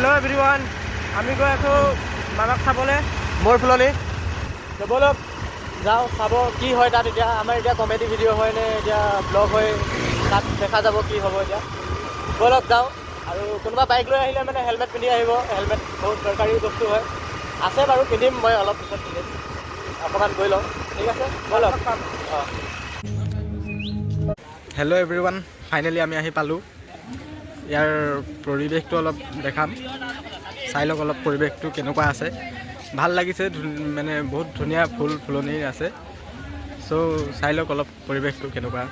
Hello' everyone, আমি গৈ আছোঁ মামাক চাবলৈ মোৰ ফুলনি। ব'লক যাওঁ চাব কি হয় তাত। এতিয়া আমাৰ এতিয়া কমেডি ভিডিঅ' হয় নে এতিয়া ব্লগ হয়, তাত দেখা যাব কি হ'ব এতিয়া। ব'লক যাওঁ। আৰু কোনোবা বাইক লৈ আহিলে মানে হেলমেট পিন্ধি আহিব। হেলমেট বহুত দৰকাৰী বস্তু হয়। আছে বাৰু, পিন্ধিম মই অলপ পিছত পিন্ধিম। অকণমান গৈ লওঁ, ঠিক আছে ব'লক। অঁ, হেল্ল' এভৰিৱান, ফাইনেলি আমি আহি পালোঁ। ইয়াৰ পৰিৱেশটো অলপ দেখাম, চাই লওক অলপ পৰিৱেশটো কেনেকুৱা আছে। ভাল লাগিছে, মানে বহুত ধুনীয়া ফুল ফুলনি আছে। চ' চাই লওক অলপ পৰিৱেশটো কেনেকুৱা।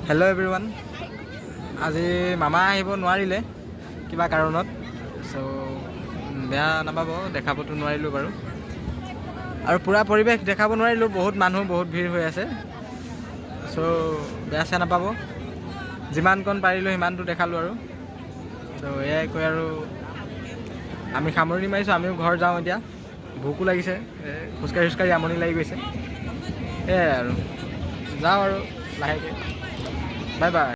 হেল্ল' এভৰিৱান, আজি মামা আহিব নোৱাৰিলে কিবা কাৰণত। চ' বেয়া নাপাব, দেখাবতো নোৱাৰিলোঁ বাৰু। আৰু পূৰা পৰিৱেশ দেখাব নোৱাৰিলোঁ, বহুত মানুহ বহুত ভিৰ হৈ আছে। চ' বেয়া চেয়া নাপাব, যিমানকণ পাৰিলোঁ সিমানটো দেখালোঁ আৰু। ত' এয়াই কৈ আৰু আমি সামৰণি মাৰিছোঁ। আমিও ঘৰ যাওঁ এতিয়া, ভোকো লাগিছে, খোজকাঢ়ি খোজকাঢ়ি আমনি লাগি গৈছে। এয়াই আৰু যাওঁ আৰু লাহেকৈ। Bye bye.